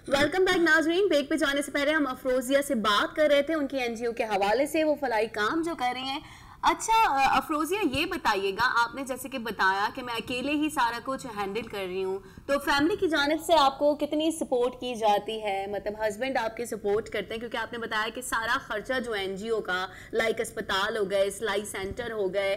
Welcome back नाजरीन। Break पे जाने से पहले हम अफरोजिया से बात कर रहे थे उनकी एनजीओ के हवाले से, वो फलाई काम जो कर रही हैं। अच्छा अफरोजिया, ये बताइएगा, आपने जैसे कि बताया कि मैं अकेले ही सारा कुछ हैंडल कर रही हूँ, तो फैमिली की जानिब से आपको कितनी सपोर्ट की जाती है? मतलब हस्बैंड आपके सपोर्ट करते हैं? क्योंकि आपने बताया कि सारा खर्चा जो एनजीओ का, लाइक अस्पताल हो गए, सिलाई सेंटर हो गए,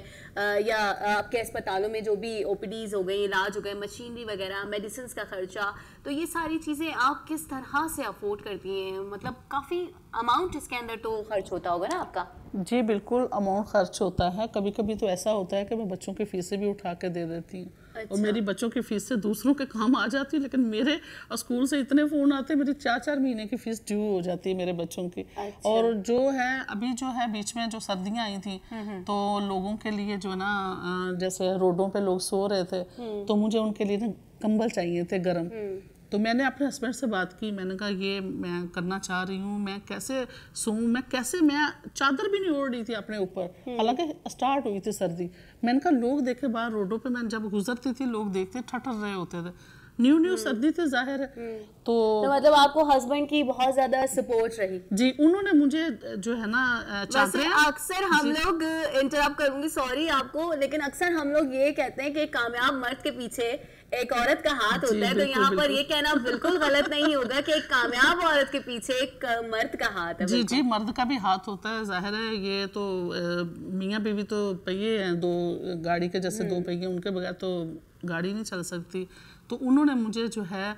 या आपके अस्पतालों में जो भी ओपीडीज हो गई, इलाज हो गए, मशीनरी वगैरह, मेडिसिन का खर्चा, तो ये सारी चीज़ें आप किस तरह से अफोर्ड करती हैं? मतलब काफ़ी अमाउंट इसके अंदर तो खर्च होता होगा ना आपका? जी बिल्कुल, अमाउंट खर्च होता है। कभी कभी तो ऐसा होता है कि मैं बच्चों की फीसें भी उठा के दे देती हूँ। अच्छा। और मेरी बच्चों की फीस से दूसरों के काम आ जाती है, लेकिन मेरे स्कूल से इतने फ़ोन आते हैं, मेरी 4-4 महीने की फ़ीस ड्यू हो जाती है मेरे बच्चों की। अच्छा। और जो है अभी जो है बीच में जो सर्दियाँ आई थी, तो लोगों के लिए जो ना जैसे रोडों पे लोग सो रहे थे, तो मुझे उनके लिए ना कंबल चाहिए थे गर्म। तो मैंने अपने हस्बैंड से बात की, मैंने कहा ये मैं करना चाह रही हूँ, मैं कैसे सोऊं, मैं चादर भी नहीं ओढ़ रही थी अपने ऊपर, हालांकि स्टार्ट हुई थी सर्दी। मैंने कहा लोग देखे बाहर रोडों पे, मैं जब गुजरती थी लोग देखते ठठर रहे होते थे, न्यू सर्दी थी जाहिर है। तो मतलब आपको हस्बैंड की बहुत ज्यादा सपोर्ट रही? जी, उन्होंने मुझे जो है ना चादरें, अक्सर हम लोग, इंटरप्ट करूंगी सॉरी आपको, लेकिन अक्सर हम लोग ये कहते हैं कि कामयाब मर्द के पीछे एक औरत का हाथ होता है, तो यहाँ पर ये कहना बिल्कुल गलत नहीं होगा कि एक कामयाब औरत के पीछे एक मर्द का हाथ है। जी जी, मर्द का भी हाथ होता है, जाहिर है। ये तो मियाँ बीवी तो पहिए हैं, दो गाड़ी के जैसे दो पहिए, उनके बगैर तो गाड़ी नहीं चल सकती। तो उन्होंने मुझे जो है,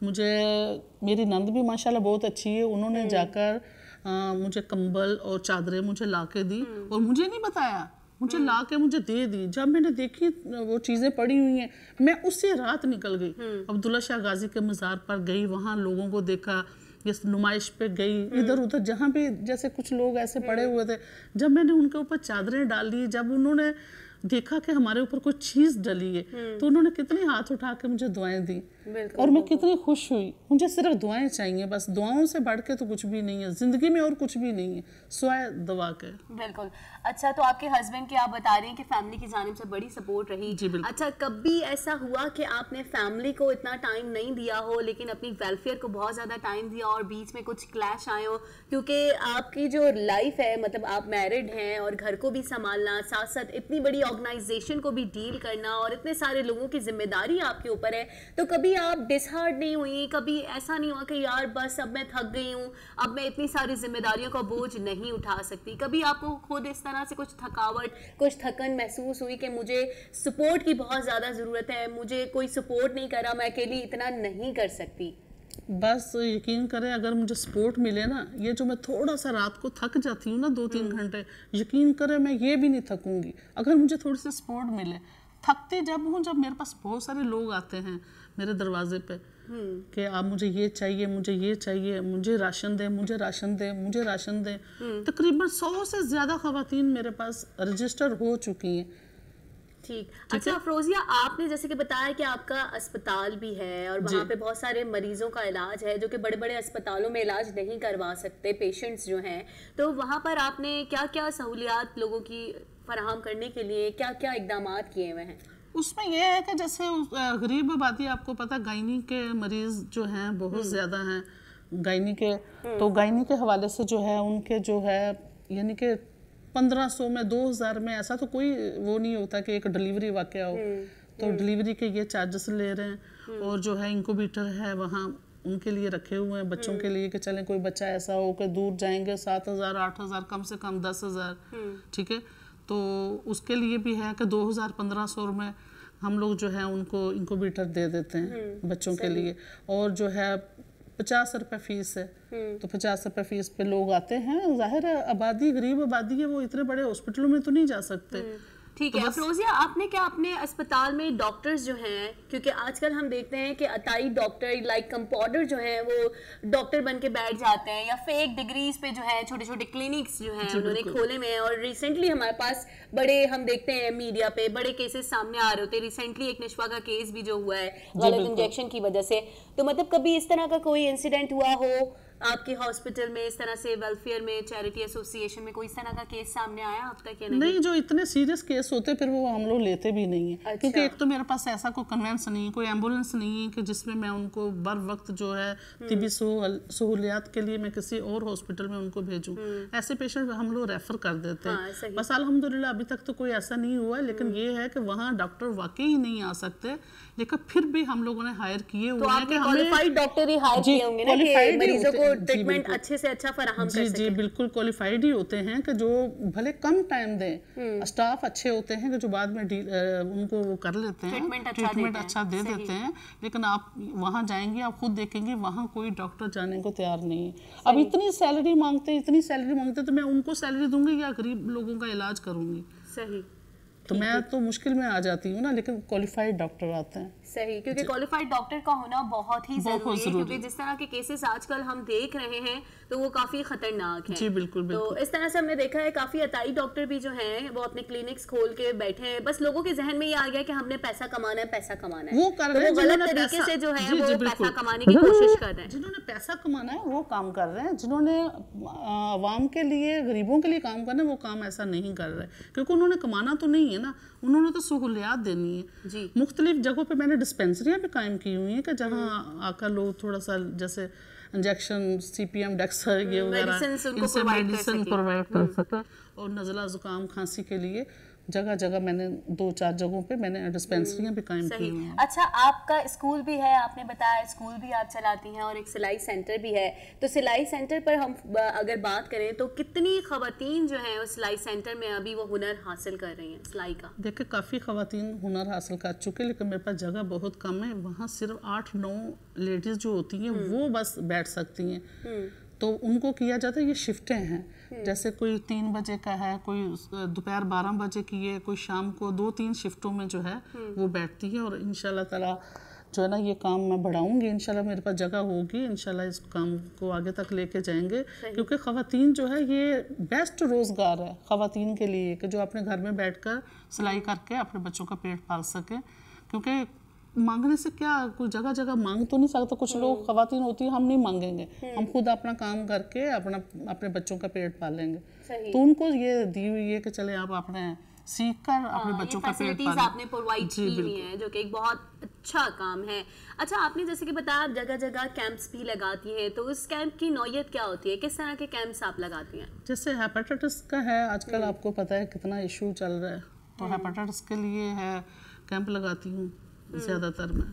मेरी नंद भी माशाल्लाह बहुत अच्छी है, उन्होंने जाकर मुझे कंबल और चादरें मुझे ला के दी, और मुझे नहीं बताया, मुझे ला के मुझे दे दी। जब मैंने देखी वो चीज़ें पड़ी हुई हैं, मैं उससे रात निकल गई। अब्दुल्ला शाह गाजी के मज़ार पर गई, वहाँ लोगों को देखा, इस नुमाइश पे गई, इधर उधर जहाँ भी जैसे कुछ लोग ऐसे पड़े हुए थे, जब मैंने उनके ऊपर चादरें डाली, जब उन्होंने देखा कि हमारे ऊपर कुछ चीज़ डली है, तो उन्होंने कितनी हाथ उठा के मुझे दुआएं दी, और मैं कितनी खुश हुई। मुझे सिर्फ दुआएं चाहिए, बस दुआओं से बढ़ के तो कुछ भी नहीं है जिंदगी में, और कुछ भी नहीं है सिवाय दुआ के। बिल्कुल। अच्छा, तो आपके हस्बैंड की आप बता रही हैं कि फैमिली की जानिब से बड़ी सपोर्ट रही। जी बिल्कुल। अच्छा, कभी ऐसा हुआ कि आपने फैमिली को इतना टाइम नहीं दिया हो, लेकिन अपनी वेलफेयर को बहुत ज़्यादा टाइम दिया, और बीच में कुछ क्लैश आए हो? क्योंकि आपकी जो लाइफ है, मतलब आप मैरिड हैं और घर को भी संभालना, साथ साथ इतनी बड़ी ऑर्गेनाइजेशन को भी डील करना, और इतने सारे लोगों की जिम्मेदारी आपके ऊपर है, तो कभी आप डिसहार्ट नहीं हुई? कभी ऐसा नहीं हुआ कि यार बस अब मैं थक गई हूँ, अब मैं इतनी सारी जिम्मेदारियों का बोझ नहीं उठा सकती? कभी आपको खुद इस तरह से कुछ थकावट, कुछ थकन महसूस हुई कि मुझे सपोर्ट की बहुत ज़्यादा ज़रूरत है, मुझे कोई सपोर्ट नहीं कर रहा, मैं अकेली इतना नहीं कर सकती? बस यकीन करें, अगर मुझे सपोर्ट मिले ना, ये जो मैं थोड़ा सा रात को थक जाती हूँ ना 2-3 घंटे, यकीन करें मैं ये भी नहीं थकूंगी अगर मुझे थोड़ी सी सपोर्ट मिले। थकते जब हूँ जब मेरे पास बहुत सारे लोग आते हैं मेरे दरवाजे पे कि आप मुझे ये चाहिए, मुझे ये चाहिए, मुझे राशन दे, मुझे राशन दे, मुझे राशन दे। तकरीबन 100 से ज़्यादा ख़वातीन मेरे पास रजिस्टर हो चुकी हैं। ठीक। अच्छा अफरोजिया, आपने जैसे कि बताया कि आपका अस्पताल भी है और वहाँ पे बहुत सारे मरीजों का इलाज है जो कि बड़े बड़े अस्पतालों में इलाज नहीं करवा सकते पेशेंट्स जो हैं, तो वहाँ पर आपने क्या क्या सहूलियात लोगों की फराहम करने के लिए क्या क्या इकदाम किए हुए हैं? उसमें यह है कि जैसे गरीब आबादी, आपको पता गायनी के मरीज जो हैं बहुत ज़्यादा हैं, गायनी के, तो गायनी के हवाले से जो है उनके जो है यानी कि 1500 में 2000 में ऐसा तो कोई वो नहीं होता कि एक डिलीवरी वाकया हो, तो डिलीवरी के ये चार्जेस ले रहे हैं। और जो है इंक्यूबेटर है वहाँ उनके लिए रखे हुए हैं बच्चों के लिए कि चलें कोई बच्चा ऐसा हो कि दूर जाएंगे 7000 8000 कम से कम 10,000, ठीक है, तो उसके लिए भी है कि 2000-1500 में हम लोग जो है उनको इंक्यूबेटर दे देते हैं बच्चों के लिए। और जो है 50 रुपये फीस है, तो 50 रुपये फीस पे लोग आते हैं। जाहिर है आबादी गरीब आबादी है, वो इतने बड़े हॉस्पिटलों में तो नहीं जा सकते। ठीक है। अफरोजिया, आपने क्या अपने अस्पताल में डॉक्टर्स जो हैं, क्योंकि आजकल हम देखते हैं कि अताई डॉक्टर लाइक कंपाउंडर जो हैं वो डॉक्टर बन के बैठ जाते हैं, या फेक डिग्रीज पे जो है छोटे छोटे क्लिनिक्स जो हैं उन्होंने खोले में हैं, और रिसेंटली हमारे पास बड़े हम देखते हैं मीडिया पे बड़े केसेस सामने आ रहे होते हैं। रिसेंटली एक निशवा का केस भी जो हुआ है गलत इंजेक्शन की वजह से, तो मतलब कभी इस तरह का कोई इंसिडेंट हुआ हो आपके हॉस्पिटल में इस तरह से वेलफेयर में, चैरिटी एसोसिएशन में कोई इस तरह का केस सामने आया अब तक या नहीं? नहीं, जो इतने सीरियस केस होते फिर वो हम लोग लेते भी नहीं है। अच्छा। क्योंकि एक तो मेरे पास ऐसा कोई कन्वेंस नहीं है, कोई एम्बुलेंस नहीं है कि जिसमें मैं उनको बर वक्त जो है तिबी सहूलियात के लिए मैं किसी और हॉस्पिटल में उनको भेजूं। ऐसे पेशेंट हम लोग रेफर कर देते हैं। बस अल्हम्दुलिल्लाह अभी तक तो कोई ऐसा नहीं हुआ है, लेकिन ये है कि वहाँ डॉक्टर वाकई ही नहीं आ सकते, लेकिन फिर भी हम लोगों ने हायर किए हुए हैं कि हमें क्वालिफाइड डॉक्टर ही हायर किए होंगे ना कि मरीजों को ट्रीटमेंट अच्छे से अच्छा फराहम कर सकें। जी बिल्कुल क्वालिफाइड ही होते हैं कि जो भले कम टाइम दें, स्टाफ अच्छे होते हैं कि जो बाद में उनको वो कर लेते हैं, ट्रीटमेंट अच्छा दे देते हैं। लेकिन आप वहाँ जाएंगे, आप खुद देखेंगे वहाँ कोई डॉक्टर जाने को तैयार नहीं है। अब इतनी सैलरी मांगते तो मैं उनको सैलरी दूंगी या गरीब लोगों का इलाज करूंगी? सही। तो मैं तो मुश्किल में आ जाती हूँ ना, लेकिन क्वालिफाइड डॉक्टर आते हैं। सही, क्योंकि क्वालिफाइड डॉक्टर का होना बहुत ही जरूरी है, क्योंकि जिस तरह के केसेस आजकल हम देख रहे हैं तो वो काफी खतरनाक है। जी बिल्कुल बिल्कुल। तो इस तरह से हमने देखा है काफी अताई डॉक्टर भी जो हैं वो अपने क्लिनिक्स खोल के बैठे हैं, बस लोगों के जहन में ये आ गया कि हमने पैसा कमाना है, पैसा कमाना है, वो कर रहे हैं, तो गलत तरीके से जो है वो पैसा कमाने की कोशिश कर रहे हैं। जिन्होंने पैसा कमाना है वो काम कर रहे हैं, जिन्होंने आवाम के लिए, गरीबों के लिए काम करना है वो काम ऐसा नहीं कर रहे, क्योंकि उन्होंने कमाना तो नहीं है ना, उन्होंने तो सहूलियात देनी है। मुख्तलिफ जगहों पे मैंने डिस्पेंसरियाँ भी कायम की हुई हैं कि जहाँ आकर लोग थोड़ा सा जैसे इंजेक्शन, CPM, डेक्सर ये वगैरह इनसे मेडिसिन प्रोवाइड कर सकें। और नज़ला ज़ुकाम खांसी के लिए जगह जगह मैंने 2-4 जगहों पे मैंने डिस्पेंसरियाँ भी कायम की हुई हैं। अच्छा, आपका स्कूल भी है, आपने बताया स्कूल भी आप चलाती हैं और एक सिलाई सेंटर भी है, तो सिलाई सेंटर पर हम अगर बात करें तो कितनी ख़वातीन जो हैं उस सिलाई सेंटर में अभी वो हुनर हासिल कर रही हैं सिलाई का? देखिए काफ़ी ख़वातीन हुनर हासिल कर चुके, लेकिन मेरे पास जगह बहुत कम है। वहाँ सिर्फ 8-9 लेडीज़ जो होती हैं वो बस बैठ सकती हैं, तो उनको किया जाता है, ये शिफ्टें हैं, जैसे कोई 3 बजे का है, कोई दोपहर 12 बजे की है, कोई शाम को 2-3 शिफ्टों में जो है वो बैठती है। और इंशाल्लाह ताला जो है ना ये काम मैं बढ़ाऊंगी, इंशाल्लाह मेरे पास जगह होगी, इंशाल्लाह इस काम को आगे तक लेके जाएंगे, क्योंकि ख़वातीन जो है ये बेस्ट रोज़गार है ख़वातीन के लिए कि जो अपने घर में बैठकर सिलाई करके अपने बच्चों का पेट पाल सके। क्योंकि मांगने से क्या, कोई जगह जगह मांग तो नहीं सकता, कुछ लोग ख़वातीन होती है हम नहीं मांगेंगे, हम खुद अपना काम करके अपने बच्चों का पेट पालेंगे। तो उनको ये दी हुई है कि चले आप अपने सीख कर अपने बच्चों का पेट पालें। आपने प्रोवाइड की हुई है, जो कि एक बहुत अच्छा काम है। अच्छा, आपने जैसे कि बताया आप जगह जगह कैंप्स भी लगाती हैं, तो उस कैंप की नौयत क्या होती है, किस तरह के कैंप्स आप लगाती हैं? जैसे हेपेटाइटिस का है आजकल, आपको पता है कितना इशू चल रहा है, तो हेपेटाइटिस के लिए है कैंप लगाती हूँ ज्यादातर मैं।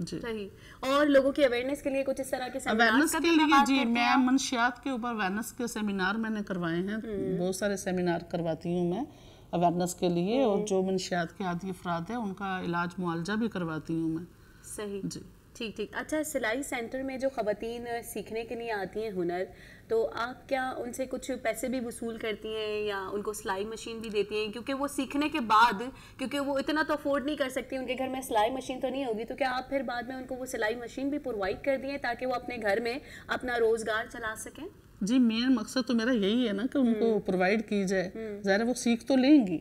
जी। सही। और लोगों की अवेयरनेस के लिए कुछ इस तरह के अवेयरनेस के लिए जी मैं मंशियात के ऊपर अवेयरनेस के सेमिनार मैंने करवाए हैं, बहुत सारे सेमिनार करवाती हूँ मैं अवेयरनेस के लिए, और जो मंशियात के आदी अफराद है उनका इलाज मुआलजा भी करवाती हूँ मैं। सही जी, ठीक ठीक। अच्छा, सिलाई सेंटर में जो ख़वातीन सीखने के लिए आती हैं हुनर, तो आप क्या उनसे कुछ पैसे भी वसूल करती हैं या उनको सिलाई मशीन भी देती हैं? क्योंकि वो सीखने के बाद, क्योंकि वो इतना तो अफोर्ड नहीं कर सकती, उनके घर में सिलाई मशीन तो नहीं होगी, तो क्या आप फिर बाद में उनको वो सिलाई मशीन भी प्रोवाइड कर दिए ताकि वो अपने घर में अपना रोज़गार चला सकें? जी, मेन मकसद तो मेरा यही है ना कि उनको प्रोवाइड की जाए, ज़रा वो सीख तो लेंगी,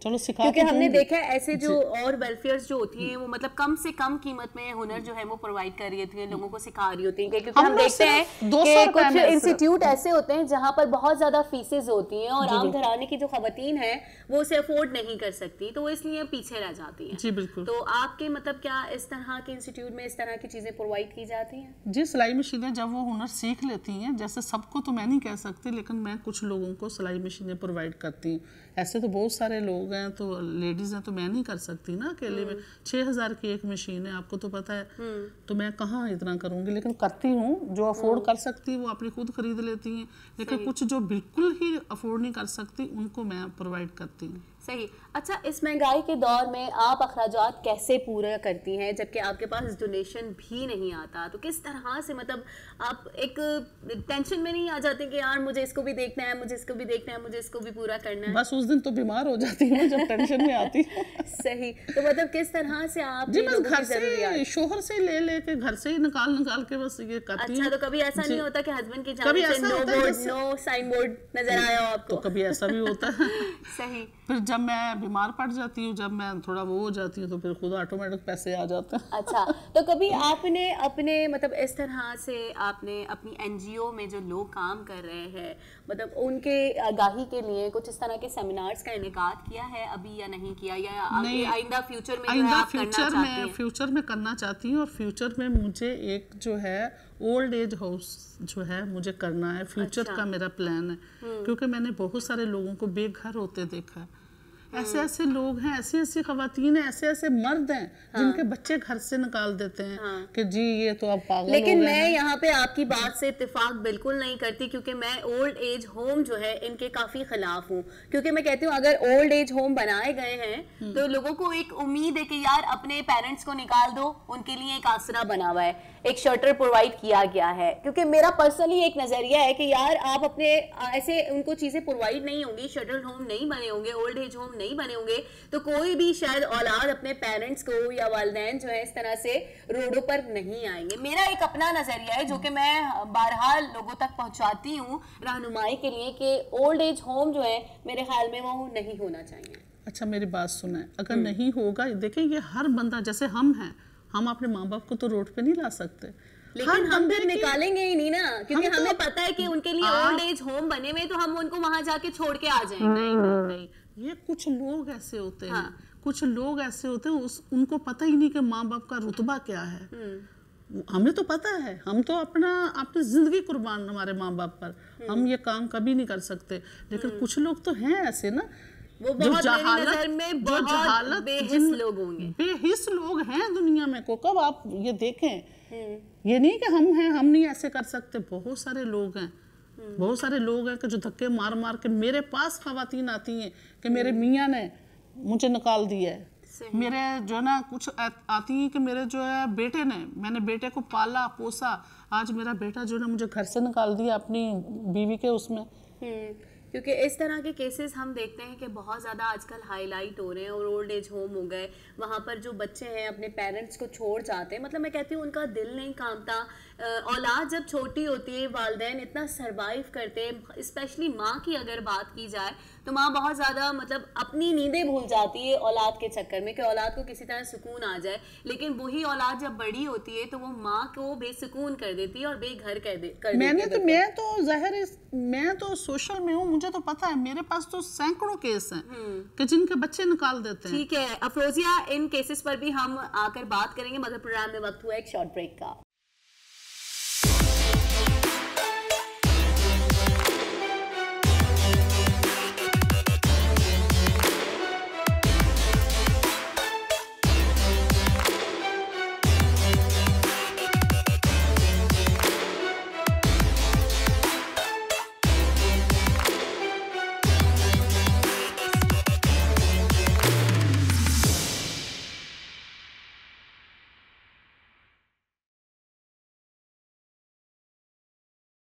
चलो सिखा, क्योंकि हमने देखा है ऐसे जो और वेलफेयर्स जो होती हैं वो मतलब कम से कम कीमत में हुनर जो है वो प्रोवाइड कर रही होती है, लोगों को सिखा रही होती हैं, क्योंकि हम देखते हैं कि कुछ इंस्टीट्यूट ऐसे होते हैं जहाँ पर बहुत ज्यादा फीसेज होती हैं और आम घराने की जो खवातीन है वो उसे अफोर्ड नहीं कर सकती, तो इसलिए पीछे रह जाती हैं। जी बिल्कुल। तो आपके मतलब क्या इस तरह के इंस्टीट्यूट में इस तरह की चीजें प्रोवाइड की जाती हैं? जी, सिलाई मशीनें जब वो हुनर सीख लेती हैं, जैसे सबको तो मैं नहीं कह सकती, लेकिन मैं कुछ लोगों को सिलाई मशीनें प्रोवाइड करती हूँ। ऐसे तो बहुत सारे लोग हैं, तो लेडीज़ हैं, तो मैं नहीं कर सकती ना अकेले में। 6000 की एक मशीन है, आपको तो पता है, तो मैं कहाँ इतना करूँगी, लेकिन करती हूँ। जो अफोर्ड कर सकती है वो अपनी खुद खरीद लेती हैं, लेकिन कुछ जो बिल्कुल ही अफोर्ड नहीं कर सकती उनको मैं प्रोवाइड करती हूँ। सही। अच्छा, इस महंगाई के दौर में आप अखराजात कैसे पूरा करती हैं जबकि आपके पास डोनेशन भी नहीं आता? तो किस तरह से मतलब आप एक टेंशन में नहीं आ जाते कि यार मुझे इसको भी देखना है, मुझे इसको भी देखना है, मुझे इसको भी पूरा करना है? बस उस दिन तो बीमार हो जाती हूँ जब टेंशन में आती है। सही। तो मतलब किस तरह से आप जी बस घर से, शोहर से ले के घर से ही निकाल के बस ये करती हूँ। अच्छा, तो कभी ऐसा नहीं होता कि हस्बैंड की जानिब से नो साइन बोर्ड नजर आया हो आपको? तो कभी ऐसा भी होता है। सही। फिर जब मैं बीमार पड़ जाती हूँ, जब मैं थोड़ा वो हो जाती हूँ, तो फिर खुद ऑटोमेटिक पैसे आ जाते हैं। अच्छा, तो कभी आपने अपने मतलब इस तरह से आपने अपनी एनजीओ में जो लोग काम कर रहे हैं, मतलब उनके आगाही के लिए कुछ इस तरह के सेमिनार्स का इनेकाद किया है अभी या नहीं किया, या आइंदा फ्यूचर में जो है आप करना चाहती हैं? फ्यूचर में करना चाहती हूँ, और फ्यूचर में मुझे एक जो है ओल्ड एज हाउस जो है मुझे करना है, फ्यूचर अच्छा। का मेरा प्लान है। क्योंकि मैंने बहुत सारे लोगों को बेघर होते देखा है। ऐसे ऐसे लोग हैं, ऐसी ऐसी खवातीन हैं, ऐसे ऐसे मर्द हैं जिनके बच्चे घर से निकाल देते हैं कि जी ये तो आप पागल हो गए हैं। लेकिन मैं यहाँ पे आपकी बात से इत्तेफाक बिल्कुल नहीं करती, क्योंकि मैं ओल्ड एज होम जो है इनके काफी खिलाफ हूँ। क्योंकि मैं कहती हूँ अगर ओल्ड एज होम बनाए गए हैं तो लोगों को एक उम्मीद है कि यार अपने पेरेंट्स को निकाल दो, उनके लिए एक आसरा बना हुआ है, एक शेल्टर प्रोवाइड किया गया है। क्योंकि मेरा पर्सनली एक नजरिया है कि यार आप अपने ऐसे उनको चीजें प्रोवाइड नहीं होंगी, शेल्टर होम नहीं बने होंगे, ओल्ड एज होम नहीं बने होंगे, तो कोई भी शायद औलाद अपने पेरेंट्स को या वालिदैन जो है इस तरह से रोडों पर नहीं आएंगे। मेरा एक अपना नजरिया है जो कि मैं बहरहाल लोगों तक पहुंचाती हूँ रहनुमाई के लिए, कि ओल्ड एज होम जो है मेरे ख्याल में वो नहीं होना चाहिए। अच्छा मेरी बात सुने, अगर नहीं होगा, देखिए ये हर बंदा, जैसे हम हैं, हम अपने माँ बाप को तो रोड पे नहीं ला सकते, लेकिन हम फिर निकालेंगे ही नहीं ना, क्योंकि हमें पता है कि उनके लिए ओल्ड एज होम बने हुए, तो हम उनको वहां जाके छोड़ के आ जाएंगे। नहीं, ये कुछ लोग ऐसे होते हैं, कुछ लोग ऐसे होते हैं उनको पता ही नहीं कि माँ बाप का रुतबा क्या है। हमें तो पता है, हम तो अपनी जिंदगी कुर्बान हमारे माँ बाप पर, हम ये काम कभी नहीं कर सकते। लेकिन कुछ लोग तो हैं ऐसे ना, वो बहुत मेरी नज़र में बहुत बेहिस लोग होंगे, बेहिस लोग हैं दुनिया में। को कब आप ये देखें, ये नहीं कि हम हैं, हम नहीं ऐसे कर सकते। बहुत सारे लोग हैं, बहुत सारे लोग हैं कि जो धक्के मार मार के मेरे पास खवातीन आती हैं कि मेरे मियाँ ने मुझे निकाल दिया है। मेरे जो है ना कुछ आती हैं कि मेरे जो है बेटे ने, मैंने बेटे को पाला पोसा, आज मेरा बेटा जो है ना मुझे घर से निकाल दिया अपनी बीवी के उसमें। क्योंकि इस तरह के केसेस हम देखते हैं कि बहुत ज़्यादा आजकल हाईलाइट हो रहे हैं, और ओल्ड एज होम हो गए, वहाँ पर जो बच्चे हैं अपने पेरेंट्स को छोड़ जाते हैं। मतलब मैं कहती हूँ उनका दिल नहीं कांपता। औलाद जब छोटी होती है, वालिदैन इतना सरवाइव करते हैं, स्पेशली माँ की अगर बात की जाए तो माँ बहुत ज़्यादा मतलब अपनी नींदें भूल जाती है औलाद के चक्कर में, कि औलाद को किसी तरह सुकून आ जाए। लेकिन वही औलाद जब बड़ी होती है तो वो माँ को बेसुकून कर देती है और बेघर कर देती है। मैं तो सोशल में हूँ, मुझे तो पता है, मेरे पास तो सैकड़ों केस हैं कि जिनके बच्चे निकाल देते हैं। ठीक है अफरोजिया, इन केसेस पर भी हम आकर बात करेंगे, मगर प्रोग्राम में वक्त हुआ एक शॉर्ट ब्रेक का।